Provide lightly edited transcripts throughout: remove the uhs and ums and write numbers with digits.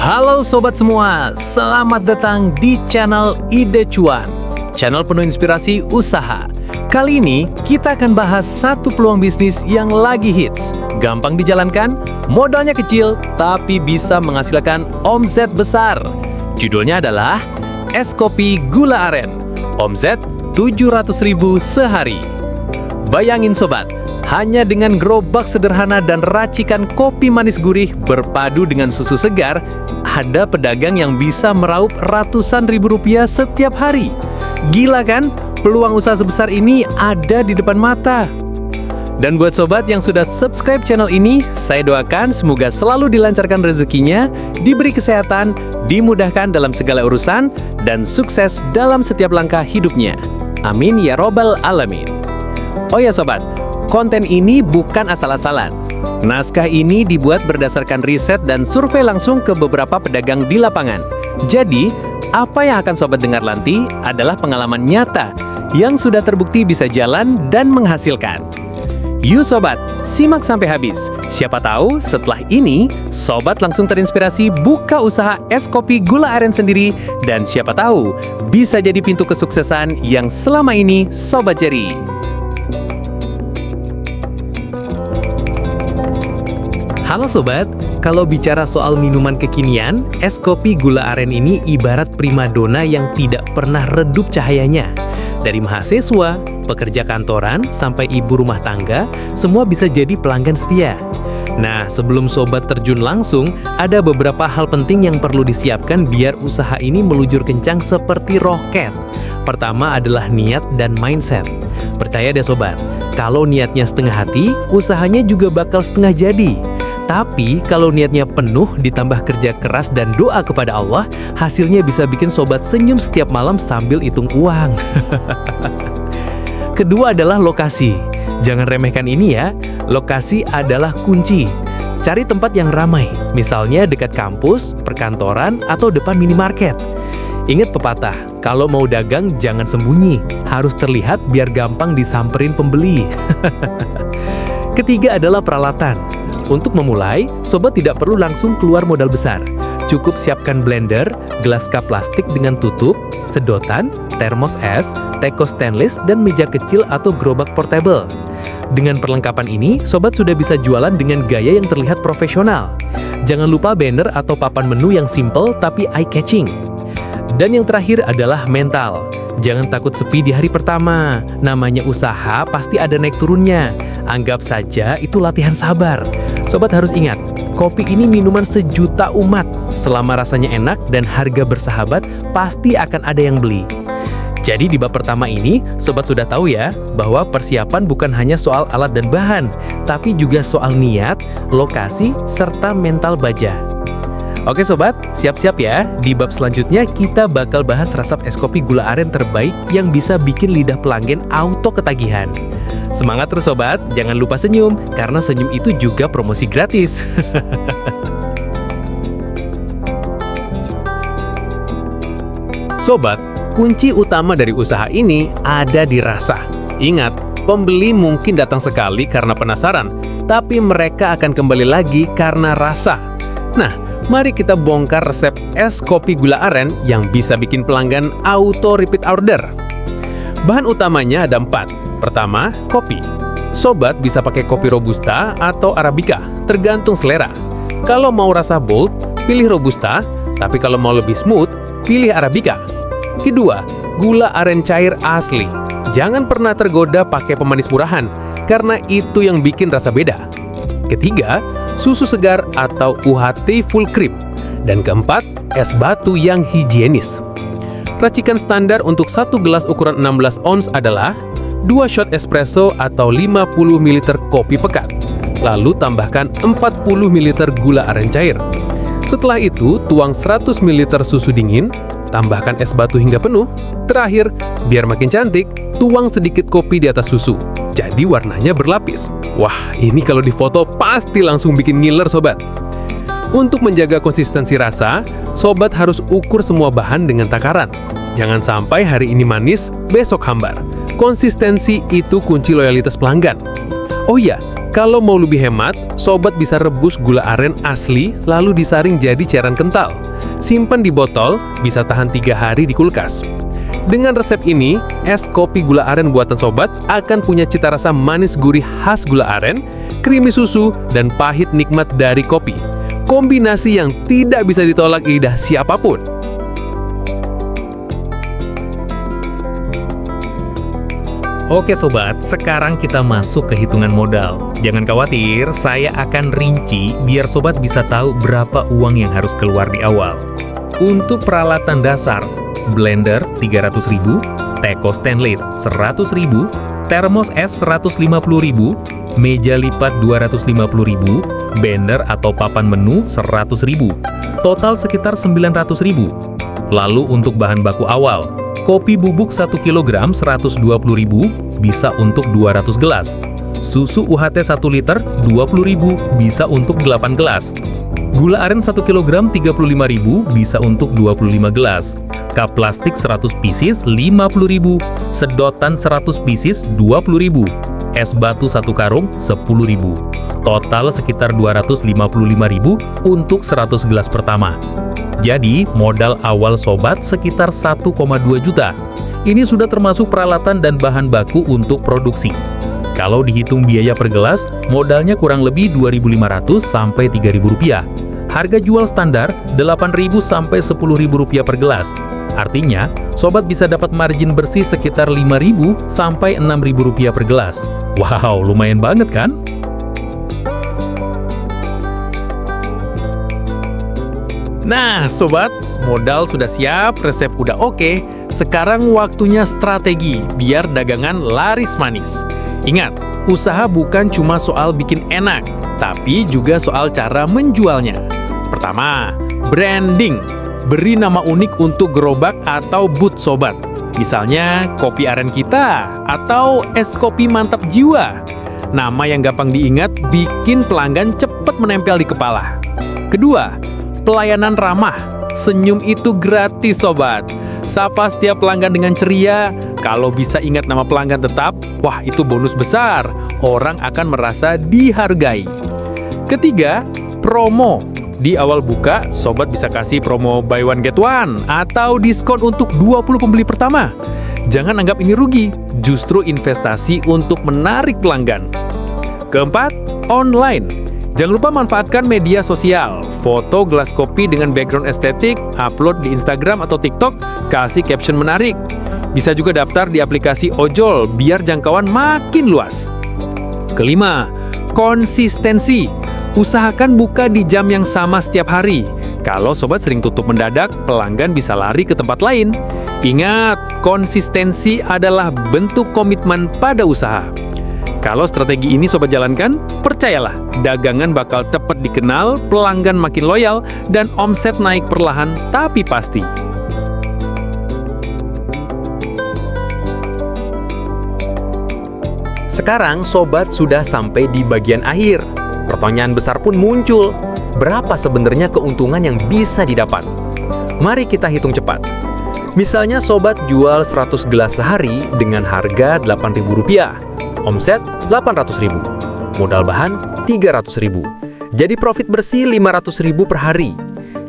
Halo sobat semua, selamat datang di channel Ide Cuan, channel penuh inspirasi usaha. Kali ini kita akan bahas satu peluang bisnis yang lagi hits, gampang dijalankan, modalnya kecil, tapi bisa menghasilkan omset besar. Judulnya adalah Es Kopi Gula Aren, omset 700.000 sehari. Bayangin sobat, hanya dengan gerobak sederhana dan racikan kopi manis gurih berpadu dengan susu segar, ada pedagang yang bisa meraup ratusan ribu rupiah setiap hari. Gila kan? Peluang usaha sebesar ini ada di depan mata. Dan buat sobat yang sudah subscribe channel ini, saya doakan semoga selalu dilancarkan rezekinya, diberi kesehatan, dimudahkan dalam segala urusan, dan sukses dalam setiap langkah hidupnya. Amin ya robbal alamin. Oh ya sobat, konten ini bukan asal-asalan. Naskah ini dibuat berdasarkan riset dan survei langsung ke beberapa pedagang di lapangan. Jadi, apa yang akan sobat dengar nanti adalah pengalaman nyata yang sudah terbukti bisa jalan dan menghasilkan. Yuk sobat, simak sampai habis. Siapa tahu setelah ini, sobat langsung terinspirasi buka usaha es kopi gula aren sendiri, dan siapa tahu bisa jadi pintu kesuksesan yang selama ini sobat cari. Halo sobat, kalau bicara soal minuman kekinian, es kopi gula aren ini ibarat primadona yang tidak pernah redup cahayanya. Dari mahasiswa, pekerja kantoran, sampai ibu rumah tangga, semua bisa jadi pelanggan setia. Nah, sebelum sobat terjun langsung, ada beberapa hal penting yang perlu disiapkan biar usaha ini melujur kencang seperti roket. Pertama adalah niat dan mindset. Percaya deh sobat, kalau niatnya setengah hati, usahanya juga bakal setengah jadi. Tapi kalau niatnya penuh ditambah kerja keras dan doa kepada Allah, hasilnya bisa bikin sobat senyum setiap malam sambil hitung uang. Kedua adalah lokasi. Jangan remehkan ini ya, lokasi adalah kunci. Cari tempat yang ramai, misalnya dekat kampus, perkantoran, atau depan minimarket. Ingat pepatah, kalau mau dagang jangan sembunyi, harus terlihat biar gampang disamperin pembeli. Ketiga adalah peralatan. Untuk memulai, sobat tidak perlu langsung keluar modal besar. Cukup siapkan blender, gelas cup plastik dengan tutup, sedotan, termos es, teko stainless, dan meja kecil atau gerobak portable. Dengan perlengkapan ini, sobat sudah bisa jualan dengan gaya yang terlihat profesional. Jangan lupa banner atau papan menu yang simple tapi eye-catching. Dan yang terakhir adalah mental. Jangan takut sepi di hari pertama. Namanya usaha pasti ada naik turunnya. Anggap saja itu latihan sabar. Sobat harus ingat, kopi ini minuman sejuta umat. Selama rasanya enak dan harga bersahabat, pasti akan ada yang beli. Jadi di bab pertama ini, sobat sudah tahu ya, bahwa persiapan bukan hanya soal alat dan bahan, tapi juga soal niat, lokasi, serta mental baja. Oke sobat, siap-siap ya. Di bab selanjutnya kita bakal bahas resep es kopi gula aren terbaik yang bisa bikin lidah pelanggan auto ketagihan. Semangat terus sobat, jangan lupa senyum, karena senyum itu juga promosi gratis. Sobat, kunci utama dari usaha ini ada di rasa. Ingat, pembeli mungkin datang sekali karena penasaran, tapi mereka akan kembali lagi karena rasa. Nah, mari kita bongkar resep es kopi gula aren yang bisa bikin pelanggan auto repeat order. Bahan utamanya ada 4. Pertama, kopi. Sobat bisa pakai kopi robusta atau arabica, tergantung selera. Kalau mau rasa bold, pilih robusta, tapi kalau mau lebih smooth, pilih arabica. Kedua, gula aren cair asli. Jangan pernah tergoda pakai pemanis murahan, karena itu yang bikin rasa beda. Ketiga, susu segar atau UHT full cream. Dan keempat, es batu yang higienis. Racikan standar untuk satu gelas ukuran 16 ons adalah 2 shot espresso atau 50 ml kopi pekat. Lalu tambahkan 40 ml gula aren cair. Setelah itu, tuang 100 ml susu dingin, tambahkan es batu hingga penuh. Terakhir, biar makin cantik, tuang sedikit kopi di atas susu. Jadi warnanya berlapis. Wah, ini kalau difoto pasti langsung bikin ngiler sobat. Untuk menjaga konsistensi rasa, sobat harus ukur semua bahan dengan takaran. Jangan sampai hari ini manis, besok hambar. Konsistensi itu kunci loyalitas pelanggan. Oh iya, Kalau mau lebih hemat, sobat bisa rebus gula aren asli lalu disaring jadi cairan kental. Simpan di botol, bisa tahan 3 hari di kulkas. Dengan resep ini, es kopi gula aren buatan sobat akan punya cita rasa manis gurih khas gula aren, creamy susu, dan pahit nikmat dari kopi. Kombinasi yang tidak bisa ditolak lidah siapapun. Oke sobat, sekarang kita masuk ke hitungan modal. Jangan khawatir, saya akan rinci biar sobat bisa tahu berapa uang yang harus keluar di awal. Untuk peralatan dasar, blender 300.000, teko stainless 100.000, termos es 150.000, meja lipat 250.000, banner atau papan menu 100.000. Total sekitar 900.000. Lalu untuk bahan baku awal, kopi bubuk 1 kg 120.000, bisa untuk 200 gelas. Susu UHT 1 liter 20.000, bisa untuk 8 gelas. Gula aren 1 kg 35.000, bisa untuk 25 gelas. Cup plastik 100 pieces 50.000, sedotan 100 pieces 20.000. Es batu 1 karung 10.000. Total sekitar 255.000 untuk 100 gelas pertama. Jadi, modal awal sobat sekitar 1,2 juta. Ini sudah termasuk peralatan dan bahan baku untuk produksi. Kalau dihitung biaya per gelas, modalnya kurang lebih 2.500 sampai 3.000 rupiah. Harga jual standar 8.000 sampai 10.000 rupiah per gelas. Artinya, sobat bisa dapat margin bersih sekitar 5.000 sampai 6.000 rupiah per gelas. Wow, lumayan banget kan? Nah, sobat, modal sudah siap, resep udah oke. Sekarang waktunya strategi biar dagangan laris manis. Ingat, usaha bukan cuma soal bikin enak, tapi juga soal cara menjualnya. Pertama, branding. Beri nama unik untuk gerobak atau booth sobat. Misalnya, kopi aren kita atau es kopi mantap jiwa. Nama yang gampang diingat bikin pelanggan cepat menempel di kepala. Kedua, pelayanan ramah. Senyum itu gratis sobat. Sapa setiap pelanggan dengan ceria. Kalau bisa ingat nama pelanggan tetap, wah itu bonus besar. Orang akan merasa dihargai. Ketiga, promo. Di awal buka, sobat bisa kasih promo buy one get one atau diskon untuk 20 pembeli pertama. Jangan anggap ini rugi, justru investasi untuk menarik pelanggan. Keempat, online. Jangan lupa manfaatkan media sosial. Foto gelas kopi dengan background estetik, upload di Instagram atau TikTok, kasih caption menarik. Bisa juga daftar di aplikasi ojol biar jangkauan makin luas. Kelima, konsistensi. Usahakan buka di jam yang sama setiap hari. Kalau sobat sering tutup mendadak, pelanggan bisa lari ke tempat lain. Ingat, konsistensi adalah bentuk komitmen pada usaha. Kalau strategi ini sobat jalankan, percayalah, dagangan bakal cepat dikenal, pelanggan makin loyal, dan omset naik perlahan tapi pasti. Sekarang sobat sudah sampai di bagian akhir. Pertanyaan besar pun muncul. Berapa sebenarnya keuntungan yang bisa didapat? Mari kita hitung cepat. Misalnya sobat jual 100 gelas sehari dengan harga Rp8.000. Omset Rp800.000. Modal bahan Rp300.000. Jadi profit bersih Rp500.000 per hari.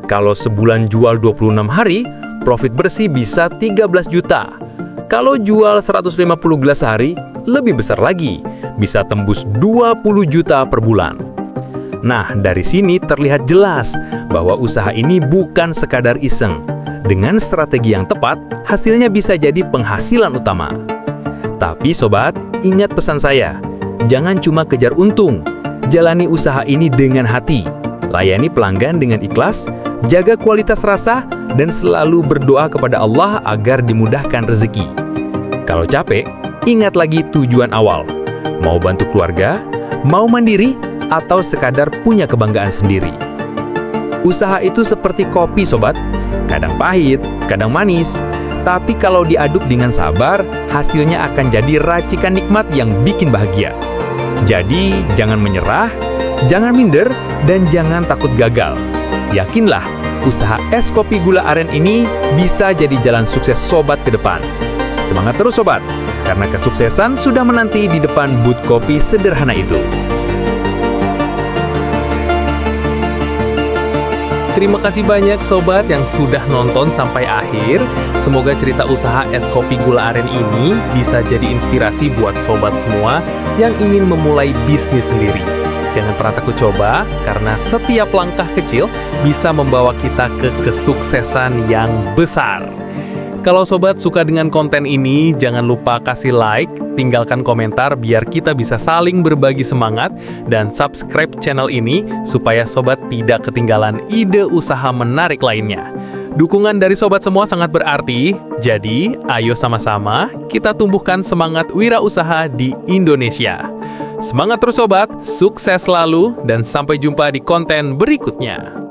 Kalau sebulan jual 26 hari, profit bersih bisa 13 juta. Kalau jual 150 gelas sehari, lebih besar lagi, bisa tembus 20 juta per bulan. Nah, dari sini terlihat jelas bahwa usaha ini bukan sekadar iseng. Dengan strategi yang tepat, hasilnya bisa jadi penghasilan utama. Tapi sobat, ingat pesan saya, jangan cuma kejar untung, jalani usaha ini dengan hati. Layani pelanggan dengan ikhlas, jaga kualitas rasa, dan selalu berdoa kepada Allah agar dimudahkan rezeki. Kalau capek, ingat lagi tujuan awal. Mau bantu keluarga, mau mandiri, atau sekadar punya kebanggaan sendiri. Usaha itu seperti kopi sobat, kadang pahit, kadang manis. Tapi kalau diaduk dengan sabar, hasilnya akan jadi racikan nikmat yang bikin bahagia. Jadi, jangan menyerah, jangan minder, dan jangan takut gagal. Yakinlah, usaha es kopi gula aren ini bisa jadi jalan sukses sobat ke depan. Semangat terus sobat, karena kesuksesan sudah menanti di depan booth kopi sederhana itu. Terima kasih banyak sobat yang sudah nonton sampai akhir. Semoga cerita usaha es kopi gula aren ini bisa jadi inspirasi buat sobat semua yang ingin memulai bisnis sendiri. Jangan pernah takut coba, karena setiap langkah kecil bisa membawa kita ke kesuksesan yang besar. Kalau sobat suka dengan konten ini, jangan lupa kasih like, tinggalkan komentar biar kita bisa saling berbagi semangat, dan subscribe channel ini supaya sobat tidak ketinggalan ide usaha menarik lainnya. Dukungan dari sobat semua sangat berarti, jadi ayo sama-sama kita tumbuhkan semangat wirausaha di Indonesia. Semangat terus sobat, sukses selalu, dan sampai jumpa di konten berikutnya.